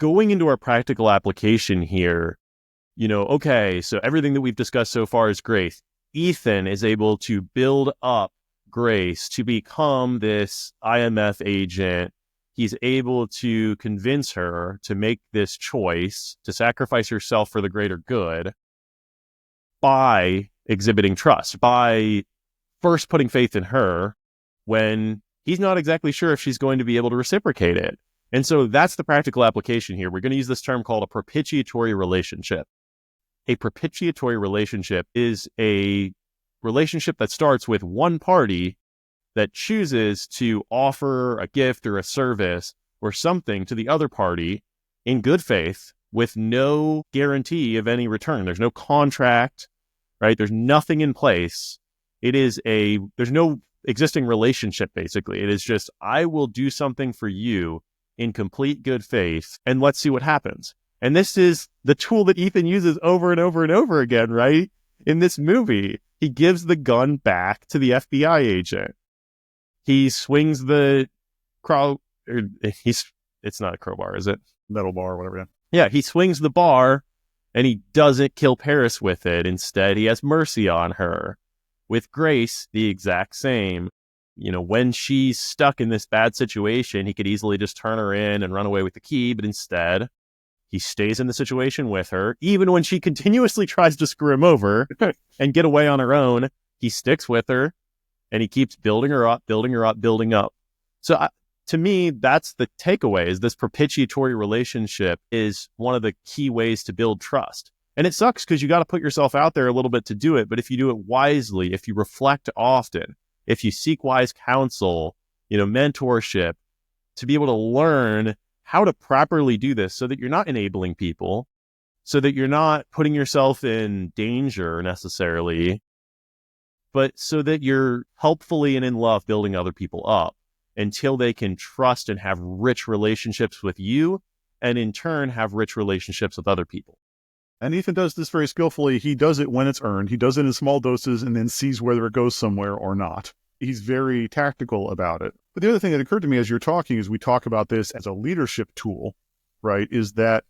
going into our practical application here, okay, so everything that we've discussed so far is great. Ethan is able to build up Grace to become this IMF agent. He's able to convince her to make this choice, to sacrifice herself for the greater good by exhibiting trust, by first putting faith in her when he's not exactly sure if she's going to be able to reciprocate it. And so that's the practical application here. We're going to use this term called a propitiatory relationship. A propitiatory relationship is a relationship that starts with one party that chooses to offer a gift or a service or something to the other party in good faith with no guarantee of any return. There's no contract, right? There's nothing in place. There's no existing relationship, basically. It is just, I will do something for you in complete good faith, and let's see what happens. And this is the tool that Ethan uses over and over and over again, right? In this movie, he gives the gun back to the FBI agent. He swings the it's not a crowbar, is it? Metal bar or whatever. Yeah. Yeah, he swings the bar and he doesn't kill Paris with it. Instead, he has mercy on her. With Grace, the exact same. When she's stuck in this bad situation, he could easily just turn her in and run away with the key, but instead, he stays in the situation with her. Even when she continuously tries to screw him over and get away on her own, he sticks with her and he keeps building her up, building up. So to me, that's the takeaway, is this propitiatory relationship is one of the key ways to build trust. And it sucks because you got to put yourself out there a little bit to do it. But if you do it wisely, if you reflect often, if you seek wise counsel, mentorship, to be able to learn how to properly do this so that you're not enabling people, so that you're not putting yourself in danger necessarily, but so that you're helpfully and in love building other people up until they can trust and have rich relationships with you, and in turn have rich relationships with other people. And Ethan does this very skillfully. He does it when it's earned. He does it in small doses and then sees whether it goes somewhere or not. He's very tactical about it. But the other thing that occurred to me as you're talking, as we talk about this as a leadership tool, right, is that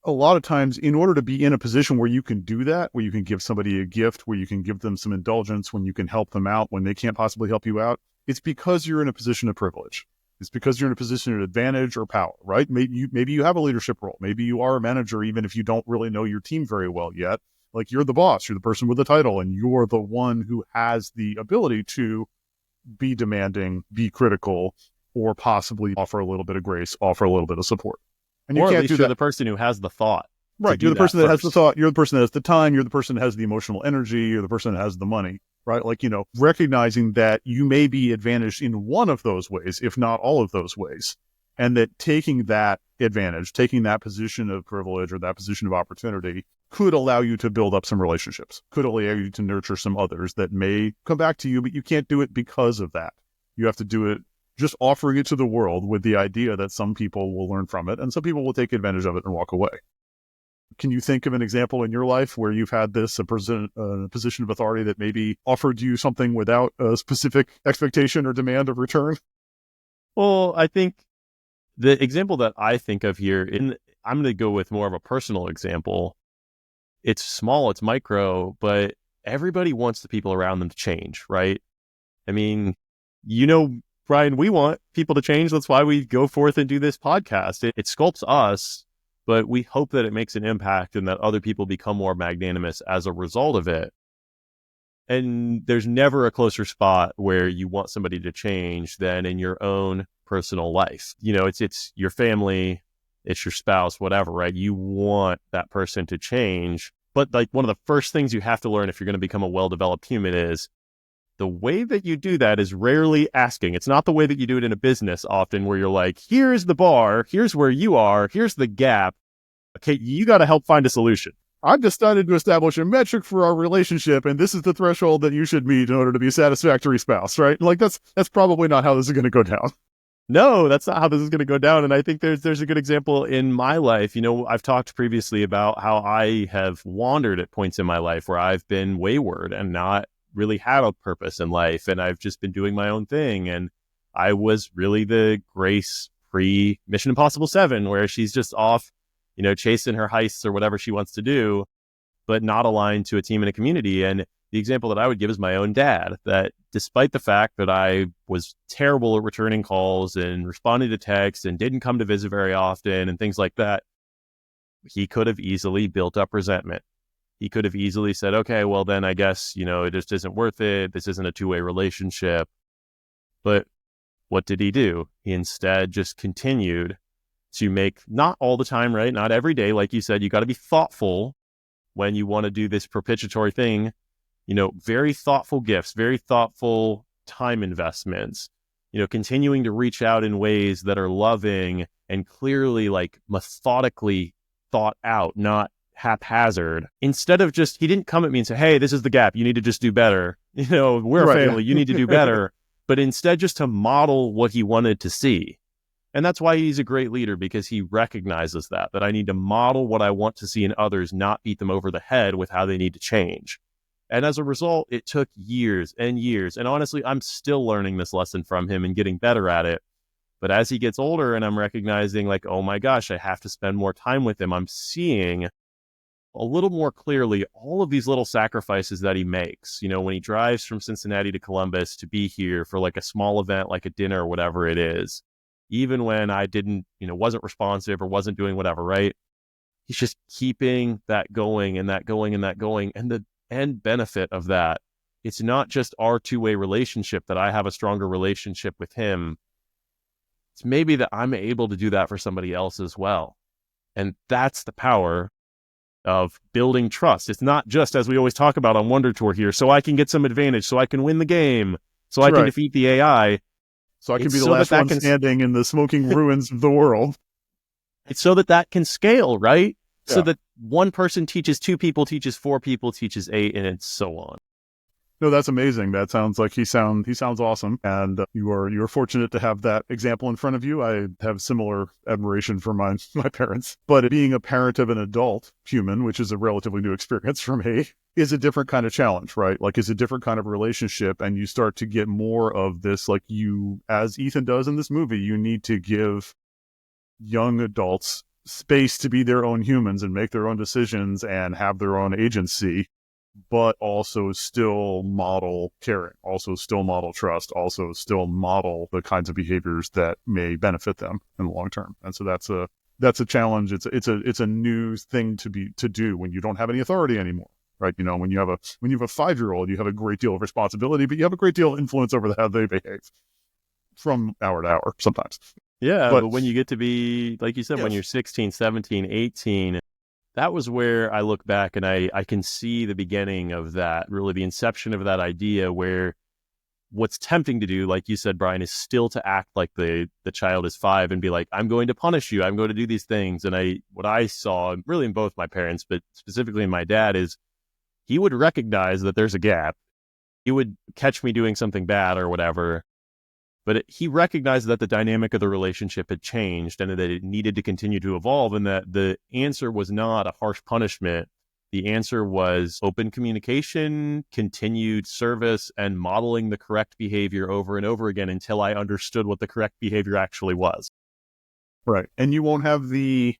a lot of times in order to be in a position where you can do that, where you can give somebody a gift, where you can give them some indulgence, when you can help them out, when they can't possibly help you out, it's because you're in a position of privilege. It's because you're in a position of advantage or power, right? Maybe you have a leadership role. Maybe you are a manager, even if you don't really know your team very well yet. Like, you're the boss, you're the person with the title, and you're the one who has the ability to be demanding, be critical, or possibly offer a little bit of grace, offer a little bit of support. And you can't do that. You're the person who has the thought. Right. You're the person that has the thought. You're the person that has the time. You're the person that has the emotional energy. You're the person that has the money, right? Like, recognizing that you may be advantaged in one of those ways, if not all of those ways. And that taking that advantage, taking that position of privilege or that position of opportunity could allow you to build up some relationships, could allow you to nurture some others that may come back to you, but you can't do it because of that. You have to do it just offering it to the world with the idea that some people will learn from it and some people will take advantage of it and walk away. Can you think of an example in your life where you've had this, a position of authority that maybe offered you something without a specific expectation or demand of return? Well, I think the example that I think of here, I'm going to go with more of a personal example. It's small, it's micro, but everybody wants the people around them to change, right? I mean, Brian, we want people to change. That's why we go forth and do this podcast. It sculpts us, but we hope that it makes an impact and that other people become more magnanimous as a result of it. And there's never a closer spot where you want somebody to change than in your own personal life. It's your family, it's your spouse, whatever, right? You want that person to change. But like, one of the first things you have to learn if you're going to become a well-developed human is the way that you do that is rarely asking. It's not the way that you do it in a business often, where you're like, here's the bar, here's where you are, here's the gap. Okay, you got to help find a solution. I've decided to establish a metric for our relationship, and this is the threshold that you should meet in order to be a satisfactory spouse, right? Like, that's probably not how this is going to go down. No, that's not how this is going to go down. And I think there's a good example in my life. I've talked previously about how I have wandered at points in my life where I've been wayward and not really had a purpose in life, and I've just been doing my own thing. And I was really the grace pre Mission Impossible 7, where she's just off, chasing her heists or whatever she wants to do, but not aligned to a team and a community. And the example that I would give is my own dad, that despite the fact that I was terrible at returning calls and responding to texts and didn't come to visit very often and things like that, he could have easily built up resentment. He could have easily said, okay, well then I guess, it just isn't worth it. This isn't a two-way relationship. But what did he do? He instead just continued to make, not all the time, right? Not every day. Like you said, you got to be thoughtful when you want to do this propitiatory thing, very thoughtful gifts, very thoughtful time investments, continuing to reach out in ways that are loving and clearly like methodically thought out, not haphazard. Instead of just, he didn't come at me and say, hey, this is the gap. You need to just do better. We're a family. You need to do better. But instead just to model what he wanted to see. And that's why he's a great leader, because he recognizes that I need to model what I want to see in others, not beat them over the head with how they need to change. And as a result, it took years and years. And honestly, I'm still learning this lesson from him and getting better at it. But as he gets older and I'm recognizing like, oh my gosh, I have to spend more time with him, I'm seeing a little more clearly all of these little sacrifices that he makes. When he drives from Cincinnati to Columbus to be here for like a small event, like a dinner or whatever it is, even when I didn't, wasn't responsive or wasn't doing whatever, right? He's just keeping that going and that going and that going. And the end benefit of that, it's not just our two-way relationship that I have a stronger relationship with him. It's maybe that I'm able to do that for somebody else as well. And that's the power of building trust. It's not just, as we always talk about on Wonder Tour here, so I can get some advantage, so I can win the game, so I can defeat the AI. So I can be the last one standing in the smoking ruins of the world. It's so that can scale, right? Yeah. So that one person teaches 2 people, teaches 4 people, teaches 8, and so on. No, that's amazing. That sounds like he sounds awesome, and you are fortunate to have that example in front of you. I have similar admiration for my parents, but being a parent of an adult human, which is a relatively new experience for me, is a different kind of challenge, right? Like, is a different kind of relationship, and you start to get more of this, like you, as Ethan does in this movie, you need to give young adults space to be their own humans and make their own decisions and have their own agency, but also still model caring, also still model trust, also still model the kinds of behaviors that may benefit them in the long term. And so that's a challenge. It's a new thing to do when you don't have any authority anymore, right? When you have a 5-year-old, you have a great deal of responsibility, but you have a great deal of influence over how they behave from hour to hour sometimes. Yeah, but when you get to be, like you said, when you're 16, 17, 18, that was where I look back and I can see the beginning of that, really the inception of that idea, where what's tempting to do, like you said, Brian, is still to act like the child is 5 and be like, I'm going to punish you. I'm going to do these things. And what I saw really in both my parents, but specifically in my dad, is he would recognize that there's a gap. He would catch me doing something bad or whatever. But he recognized that the dynamic of the relationship had changed and that it needed to continue to evolve, and that the answer was not a harsh punishment. The answer was open communication, continued service, and modeling the correct behavior over and over again until I understood what the correct behavior actually was. Right. And you won't have the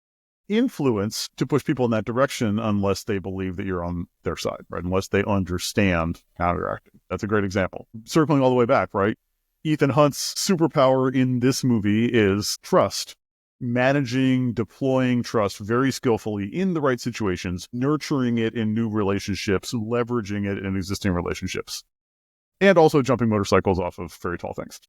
influence to push people in that direction unless they believe that you're on their side, right? Unless they understand how you're acting. That's a great example. Circling all the way back, right? Ethan Hunt's superpower in this movie is trust. Managing, deploying trust very skillfully in the right situations, nurturing it in new relationships, leveraging it in existing relationships, and also jumping motorcycles off of very tall things.